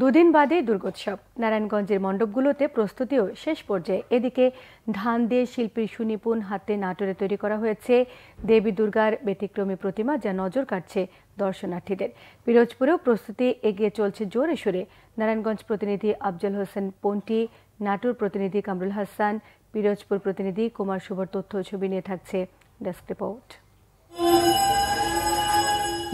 দুদিন বাদে দুর্গোৎসব। নারায়ণগঞ্জের মণ্ডপগুলোতে প্রস্তুতিও শেষ পর্যায়ে। এদিকে ধান দিয়ে শিল্পীর সুনিপুণ হাতে নাটোরে তৈরি করা হয়েছে দেবী দুর্গার ব্যতিক্রমী প্রতিমা, যা নজর কাটছে দর্শনার্থীদের। পিরোজপুরেও প্রস্তুতি এগিয়ে চলছে জোরে সোরে। নারায়ণগঞ্জ প্রতিনিধি আফজল হোসেন পন্টি, নাটোর প্রতিনিধি কামরুল হাসান, পিরোজপুর প্রতিনিধি কুমার শুভর তথ্য ছবি নিয়ে থাকছে ডেস্ক রিপোর্ট।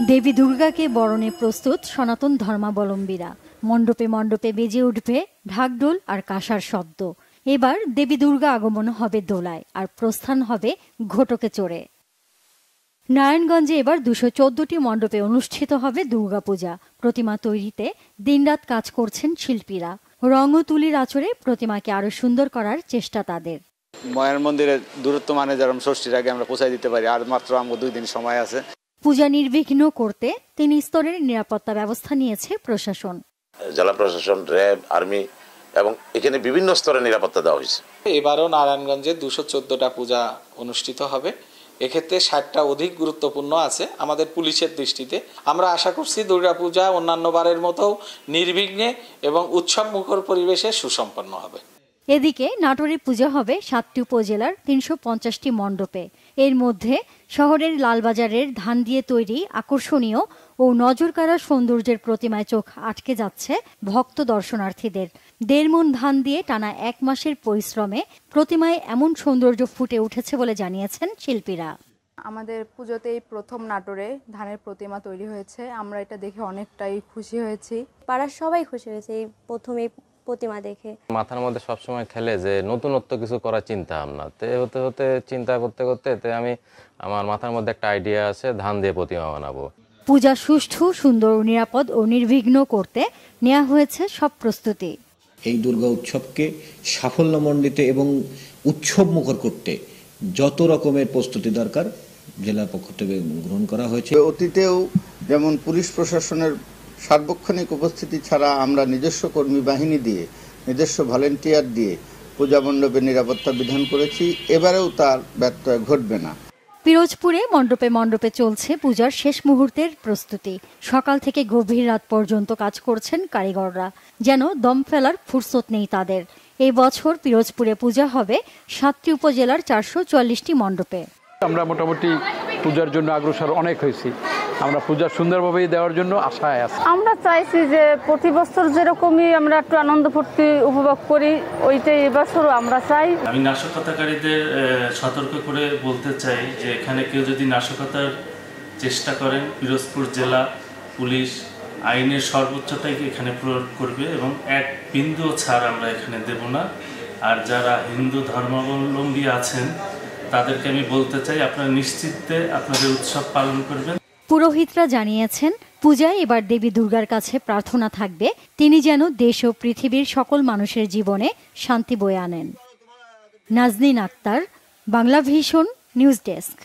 দেবী দুর্গাকে বরণে প্রস্তুত সনাতন ধর্মাবলম্বীরা। মণ্ডপে মণ্ডপে বেজে উঠবে ঢাকঢোল আর কাঁসার শব্দ। এবার দেবী দুর্গা আগমন হবে দোলায়, আর প্রস্থান হবে ঘোটকে চড়ে। নারায়ণগঞ্জে এবার 214টি মণ্ডপে অনুষ্ঠিত হবে দুর্গাপূজা। প্রতিমা তৈরিতে দিনরাত কাজ করছেন শিল্পীরা। রং ও তুলির আঁচড়ে প্রতিমাকে আরো সুন্দর করার চেষ্টা তাদের। মায়ের মন্দিরের দূরত্ব মানে যেরকম ষষ্ঠীর আগে আমরা পৌঁছাই দিতে পারি, আর মাত্র আমাদের 2 দিন সময় আছে। পূজা নির্বিঘ্ন করতে 3 স্তরের নিরাপত্তা ব্যবস্থা নিয়েছে প্রশাসন। জেলা প্রশাসন, র্যাব, আর্মি এবং এখানে বিভিন্ন স্তরে নিরাপত্তা দেওয়া হয়েছে। এবারও নারায়ণগঞ্জে 214টা পূজা অনুষ্ঠিত হবে। এক্ষেত্রে 60টা অধিক গুরুত্বপূর্ণ আছে আমাদের পুলিশের দৃষ্টিতে। আমরা আশা করছি দুর্গাপূজা অন্যান্য বারের মতো নির্বিঘ্নে এবং উৎসব মুখর পরিবেশে সুসম্পন্ন হবে। এদিকে নাটোরে পূজা হবে 7টি উপজেলার 350টি মণ্ডপে। এর মধ্যে শহরের লালবাজারের ধান দিয়ে তৈরি আকর্ষণীয় ও নজরকাড়া সৌন্দর্যের প্রতিমায় চোখ আটকে যাচ্ছে ভক্ত দর্শনার্থীদের। 1.5 মণ ধান দিয়ে টানা 1 মাসের পরিশ্রমে প্রতিমায় এমন সৌন্দর্য ফুটে উঠেছে বলে জানিয়েছেন শিল্পীরা। আমাদের পুজোতেই প্রথম নাটোরে ধানের প্রতিমা তৈরি হয়েছে। আমরা এটা দেখে অনেকটাই খুশি হয়েছি। পাড়ার সবাই খুশি হয়েছে এই প্রথমেই প্রতিমা দেখে। মাথার মধ্যে সবসময় খেলে যে নতুনত্ব কিছু করার চিন্তা ভাবনা, হতে হতে চিন্তা করতে করতে আমি আমার মাথার মধ্যে একটা আইডিয়া আছে, ধান দিয়ে প্রতিমা বানাবো। পূজা সুষ্ঠু, সুন্দর, নিরাপদ ও নির্বিঘ্ন করতে নেওয়া হয়েছে সব প্রস্তুতি। এই দুর্গা উৎসবকে সাফল্যমণ্ডিত এবং উৎসব মুখর করতে যত রকমের প্রস্তুতি দরকার জেলার পক্ষ থেকে গ্রহণ করা হয়েছে। অতীতেও যেমন পুলিশ প্রশাসনের সার্বক্ষণিক উপস্থিতি ছাড়া আমরা নিজস্ব কর্মী বাহিনী দিয়ে, নিজস্ব ভলেন্টিয়ার দিয়ে পূজা মণ্ডপে নিরাপত্তা বিধান করেছি। এবারেও তার ব্যত্যয় ঘটবে না। পিরোজপুরে মণ্ডপে মণ্ডপে চলছে পূজার শেষ মুহূর্তের প্রস্তুতি। সকাল থেকে গভীর রাত পর্যন্ত কাজ করছেন কারিগররা, যেন দম ফেলার ফুরসত নেই তাদের। এই বছর পিরোজপুরে পূজা হবে 7টি উপজেলার 444টি মণ্ডপে। আমরা মোটামুটি পূজার জন্য অগ্রসর অনেক হয়েছি। আমরা পূজা সুন্দরভাবে দেওয়ার জন্য আশায় আছি। আমরা চাইছি যে প্রতি বছর যেরকমই আমরা একটু আনন্দ ফুর্তি উপভোগ করি, ওইটাই এবছরও আমরা চাই। আমি নাশকতাকারীদের সতর্ক করে বলতে চাই যে এখানে কেউ যদি নাশকতার চেষ্টা করেন, পিরোজপুর জেলা পুলিশ আইনের সর্বোচ্চটাই এখানে প্রয়োগ করবে এবং 1 বিন্দু ছাড় আমরা এখানে দেব না। আর যারা হিন্দু ধর্মাবলম্বী আছেন তাদেরকে আমি বলতে চাই, আপনারা নিশ্চিন্তে আপনাদের উৎসব পালন করবেন। পুরোহিতরা জানিয়েছেন, পূজায় এবার দেবী দুর্গার কাছে প্রার্থনা থাকবে তিনি যেন দেশ ও পৃথিবীর সকল মানুষের জীবনে শান্তি বয়ে আনেন। Nazneen Akter, Bangla Vision, news desk.